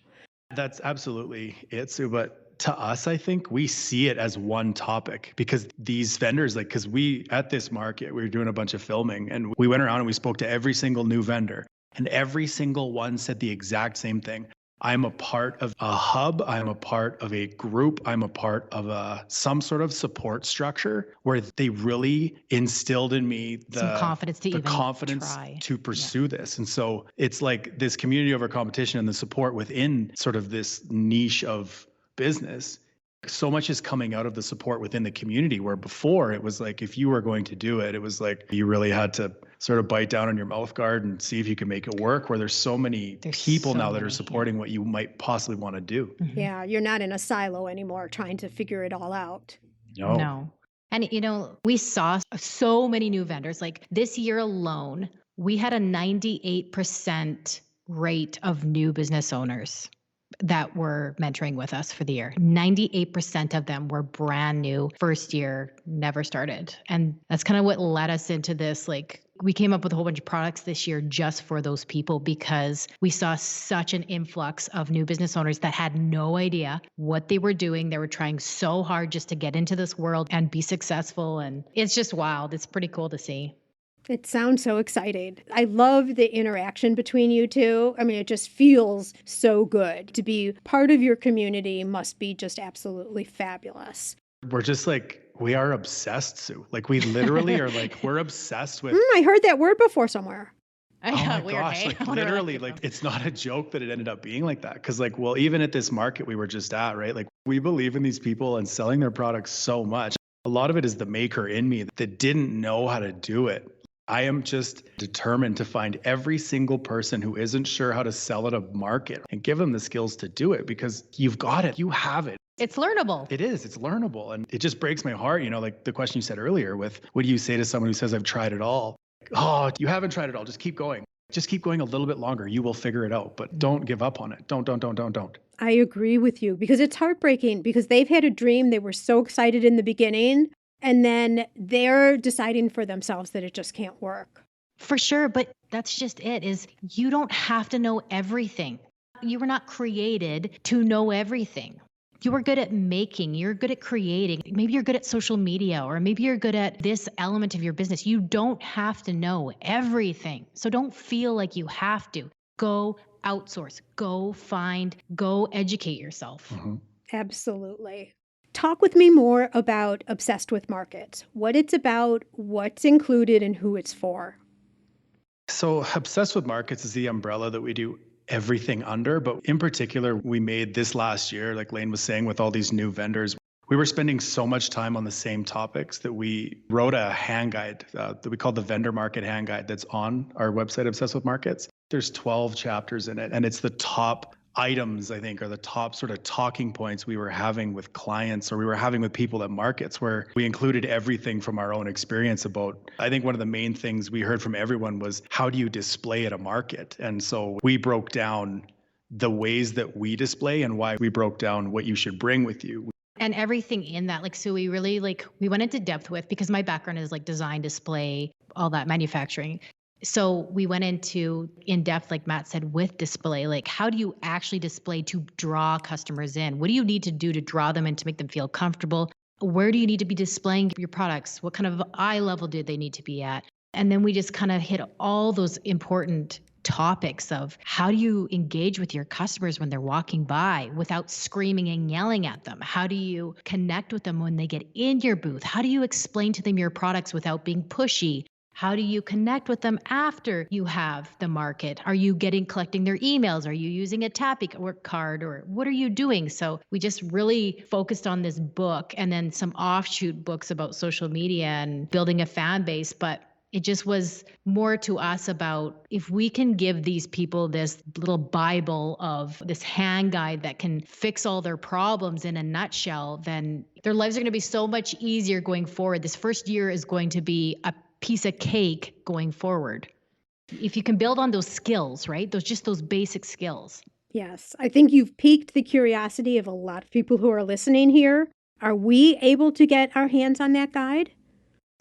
That's absolutely it, Sue. But to us, I think we see it as one topic because these vendors, like, because we, at this market, we were doing a bunch of filming and we went around and we spoke to every single new vendor and every single one said the exact same thing. I'm a part of a hub. I'm a part of a group. I'm a part of some sort of support structure where they really instilled in me Some confidence to the even confidence try. to pursue this. And so it's like this community over competition and the support within sort of this niche of business So much is coming out of the support within the community, where before it was like if you were going to do it, it was like you really had to sort of bite down on your mouth guard and see if you can make it work, where there's so many people now that are supporting what you might possibly want to do. Yeah, you're not in a silo anymore trying to figure it all out. No. And, we saw so many new vendors. Like this year alone, we had a 98% rate of new business owners that were mentoring with us for the year. 98% of them were brand new, first year, never started. And that's kind of what led us into this. Like, we came up with a whole bunch of products this year just for those people because we saw such an influx of new business owners that had no idea what they were doing. They were trying so hard just to get into this world and be successful. And it's just wild. It's pretty cool to see. It sounds so exciting. I love the interaction between you two. I mean, it just feels so good. To be part of your community must be just absolutely fabulous. We're just like, we are obsessed, Sue. Like we literally are like, we're obsessed with. I heard that word before somewhere. Oh my gosh, like literally, like it's not a joke that it ended up being like that. Because like, well, even at this market we were just at, right? Like we believe in these people and selling their products so much. A lot of it is the maker in me that didn't know how to do it. I am just determined to find every single person who isn't sure how to sell at a market and give them the skills to do it, because you've got it. You have it. It's learnable. It is. It's learnable. And it just breaks my heart, like the question you said earlier with, what do you say to someone who says, I've tried it all? Oh, you haven't tried it all. Just keep going. Just keep going a little bit longer. You will figure it out, but don't give up on it. Don't. I agree with you, because it's heartbreaking, because they've had a dream. They were so excited in the beginning, and then they're deciding for themselves that it just can't work. For sure. But that's just it, is you don't have to know everything. You were not created to know everything. You are good at making, you're good at creating. Maybe you're good at social media, or maybe you're good at this element of your business. You don't have to know everything. So don't feel like you have to. Go outsource, go educate yourself. Absolutely. Talk with me more about Obsessed with Markets, what it's about, what's included, and who it's for. So Obsessed with Markets is the umbrella that we do everything under. But in particular, we made this last year, like Layne was saying, with all these new vendors. We were spending so much time on the same topics that we wrote a hand guide that we called the Vendor Market Hand Guide that's on our website, Obsessed with Markets. There's 12 chapters in it, and it's the top items, I think, are the top sort of talking points we were having with clients, or we were having with people at markets, where we included everything from our own experience about. I think one of the main things we heard from everyone was, how do you display at a market? And so we broke down the ways that we display and why. We broke down what you should bring with you. And everything in that, like, so we really we went into depth with, because my background is like design, display, all that manufacturing. So we went into in depth, like Matt said, with display. Like, how do you actually display to draw customers in? What do you need to do to draw them in to make them feel comfortable? Where do you need to be displaying your products? What kind of eye level do they need to be at? And then we just kind of hit all those important topics of, how do you engage with your customers when they're walking by without screaming and yelling at them? How do you connect with them when they get in your booth? How do you explain to them your products without being pushy? How do you connect with them after you have the market? Are you collecting their emails? Are you using a tapping or card, or what are you doing? So we just really focused on this book, and then some offshoot books about social media and building a fan base. But it just was more to us about, if we can give these people this little Bible of this hand guide that can fix all their problems in a nutshell, then their lives are going to be so much easier going forward. This first year is going to be a piece of cake going forward. If you can build on those skills, right? Those basic skills. Yes, I think you've piqued the curiosity of a lot of people who are listening here. Are we able to get our hands on that guide?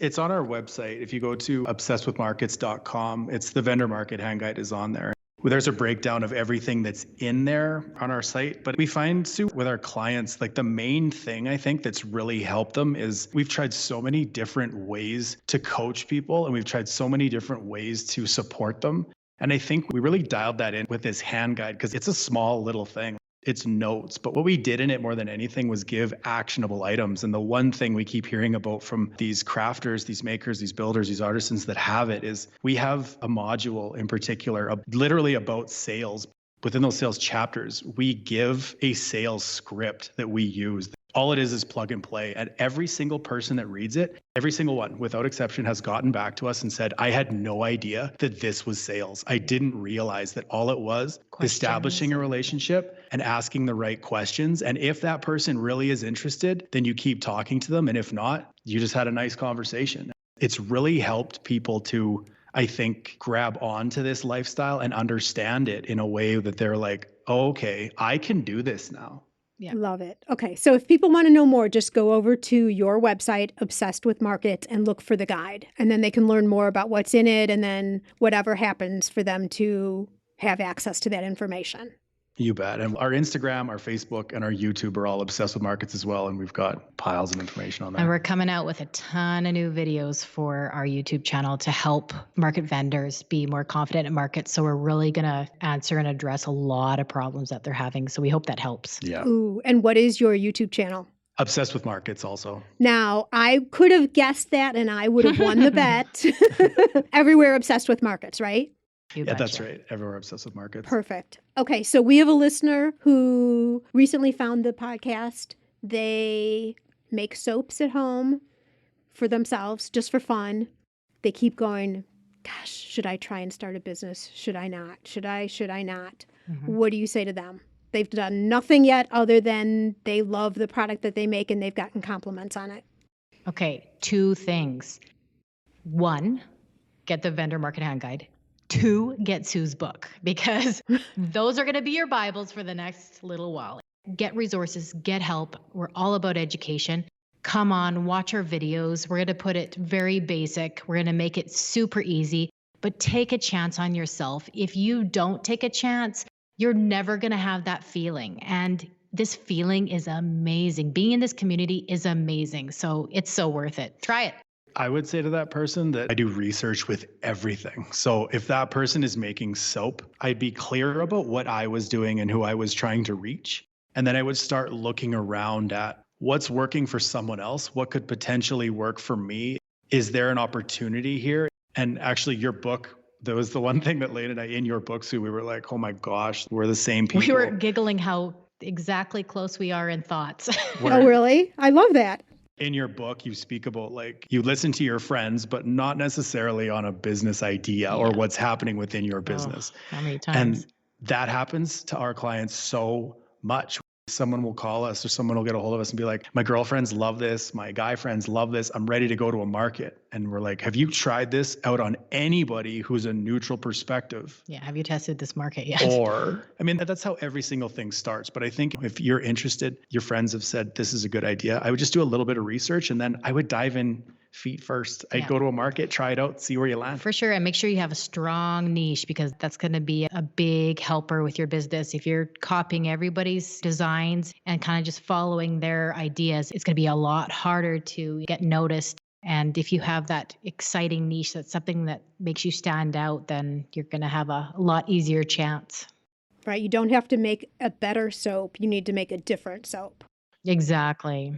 It's on our website. If you go to obsessedwithmarkets.com, it's the Vendor Market Hand Guide is on there. There's a breakdown of everything that's in there on our site. But we find, Sue, with our clients, like the main thing I think that's really helped them is we've tried so many different ways to coach people, and we've tried so many different ways to support them. And I think we really dialed that in with this hand guide, because it's a small little thing. It's notes. But what we did in it more than anything was give actionable items. And the one thing we keep hearing about from these crafters, these makers, these builders, these artisans that have it is, we have a module in particular, literally about sales. Within those sales chapters, we give a sales script that we use. All it is plug and play. And every single person that reads it, every single one, without exception, has gotten back to us and said, I had no idea that this was sales. I didn't realize that all it was establishing a relationship and asking the right questions. And if that person really is interested, then you keep talking to them. And if not, you just had a nice conversation. It's really helped people to, I think, grab onto this lifestyle and understand it in a way that they're like, oh, okay, I can do this now. Yeah. Love it. Okay. So if people want to know more, just go over to your website, Obsessed with Markets, and look for the guide. And then they can learn more about what's in it and then whatever happens for them to have access to that information. You bet. And our Instagram, our Facebook, and our YouTube are all Obsessed with Markets as well. And we've got piles of information on that. And we're coming out with a ton of new videos for our YouTube channel to help market vendors be more confident in markets. So we're really going to answer and address a lot of problems that they're having. So we hope that helps. Yeah. Ooh, and what is your YouTube channel? Obsessed with Markets also. Now, I could have guessed that and I would have won the bet. Everywhere Obsessed with Markets, right? Yeah, that's right. Everywhere Obsessed with Markets. Perfect. Okay, so we have a listener who recently found the podcast. They make soaps at home for themselves, just for fun. They keep going, gosh, should I try and start a business? Should I not? Should I not? Mm-hmm. What do you say to them? They've done nothing yet other than they love the product that they make and they've gotten compliments on it. Okay, 2 things. 1, get the vendor market hand guide. 2, get Sue's book, because those are going to be your Bibles for the next little while. Get resources, get help. We're all about education. Come on, watch our videos. We're going to put it very basic. We're going to make it super easy, but take a chance on yourself. If you don't take a chance, you're never going to have that feeling. And this feeling is amazing. Being in this community is amazing. So it's so worth it. Try it. I would say to that person that I do research with everything. So if that person is making soap, I'd be clear about what I was doing and who I was trying to reach. And then I would start looking around at what's working for someone else, what could potentially work for me. Is there an opportunity here? And actually your book, that was the one thing that Layne and I, in your book, Sue, we were like, oh my gosh, we're the same people. We were giggling how exactly close we are in thoughts. Oh, really? I love that. In your book, you speak about like you listen to your friends, but not necessarily on a business idea or what's happening within your business. How many times? And that happens to our clients so much. Someone will call us or someone will get a hold of us and be like, my girlfriends love this. My guy friends love this. I'm ready to go to a market. And we're like, have you tried this out on anybody who's a neutral perspective? Yeah. Have you tested this market yet? Or, I mean, that's how every single thing starts. But I think if you're interested, your friends have said, this is a good idea. I would just do a little bit of research and then I would dive in feet first. I'd go to a market, try it out, see where you land. For sure. And make sure you have a strong niche, because that's going to be a big helper with your business. If you're copying everybody's designs and kind of just following their ideas, it's going to be a lot harder to get noticed. And if you have that exciting niche, that's something that makes you stand out, then you're going to have a lot easier chance. Right. You don't have to make a better soap. You need to make a different soap. Exactly.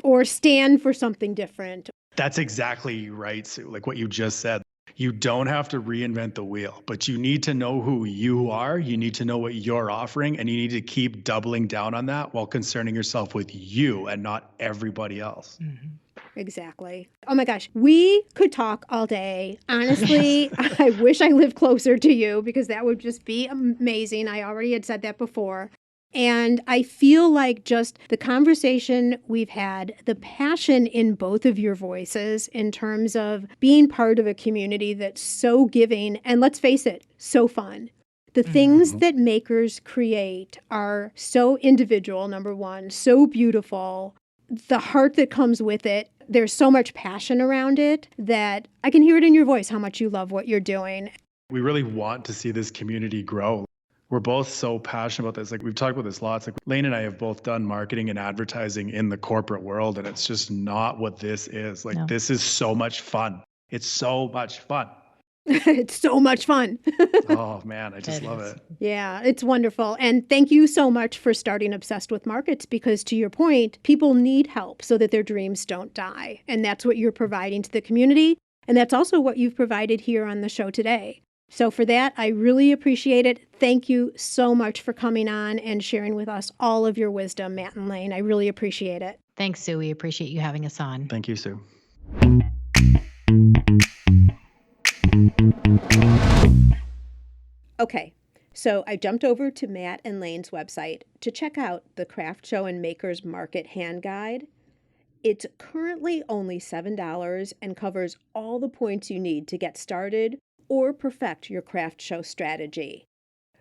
Or stand for something different. That's exactly right, Sue. Like what you just said. You don't have to reinvent the wheel, but you need to know who you are. You need to know what you're offering, and you need to keep doubling down on that while concerning yourself with you and not everybody else. Mm-hmm. Exactly. Oh my gosh, we could talk all day. Honestly, I wish I lived closer to you because that would just be amazing. I already had said that before. And I feel like just the conversation we've had, the passion in both of your voices in terms of being part of a community that's so giving and, let's face it, so fun. The things that makers create are so individual, number one, so beautiful. The heart that comes with it, there's so much passion around it that I can hear it in your voice how much you love what you're doing. We really want to see this community grow. We're both so passionate about this. Like we've talked about this lots. Like Layne and I have both done marketing and advertising in the corporate world, and it's just not what this is. Like This is so much fun. It's so much fun. It's so much fun. Oh man, I just love it. Yeah, it's wonderful. And thank you so much for starting Obsessed with Markets, because to your point, people need help so that their dreams don't die. And that's what you're providing to the community. And that's also what you've provided here on the show today. So for that, I really appreciate it. Thank you so much for coming on and sharing with us all of your wisdom, Matt and Layne. I really appreciate it. Thanks, Sue. We appreciate you having us on. Thank you, Sue. Okay, so I jumped over to Matt and Layne's website to check out the Craft Show and Makers Market Hand Guide. It's currently only $7 and covers all the points you need to get started or perfect your craft show strategy.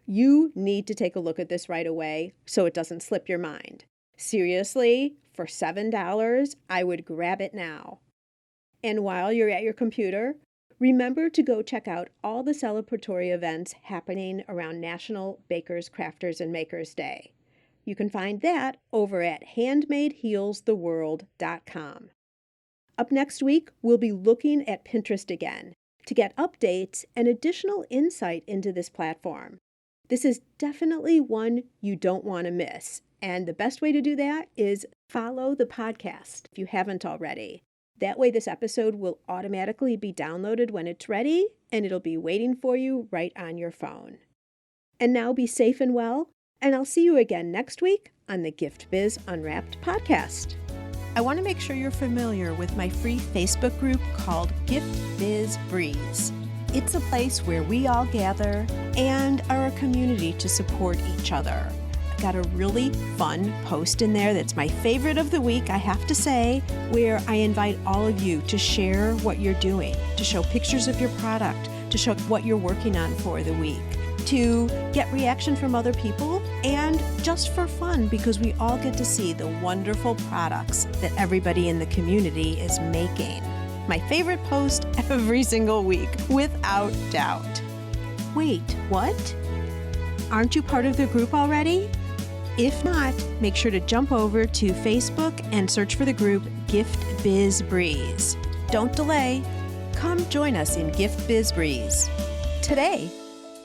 You need to take a look at this right away so it doesn't slip your mind. Seriously, for $7, I would grab it now. And while you're at your computer, remember to go check out all the celebratory events happening around National Bakers, Crafters, and Makers Day. You can find that over at handmadehealstheworld.com. Up next week, we'll be looking at Pinterest again to get updates and additional insight into this platform. This is definitely one you don't want to miss. And the best way to do that is follow the podcast if you haven't already. That way this episode will automatically be downloaded when it's ready, and it'll be waiting for you right on your phone. And now be safe and well, and I'll see you again next week on the Gift Biz Unwrapped podcast. I want to make sure you're familiar with my free Facebook group called Gift Biz Breeze. It's a place where we all gather and are a community to support each other. I've got a really fun post in there that's my favorite of the week, I have to say, where I invite all of you to share what you're doing, to show pictures of your product, to show what you're working on for the week, to get reaction from other people, and just for fun because we all get to see the wonderful products that everybody in the community is making. My favorite post every single week, without doubt. Wait, what? Aren't you part of the group already? If not, make sure to jump over to Facebook and search for the group Gift Biz Breeze. Don't delay. Come join us in Gift Biz Breeze today.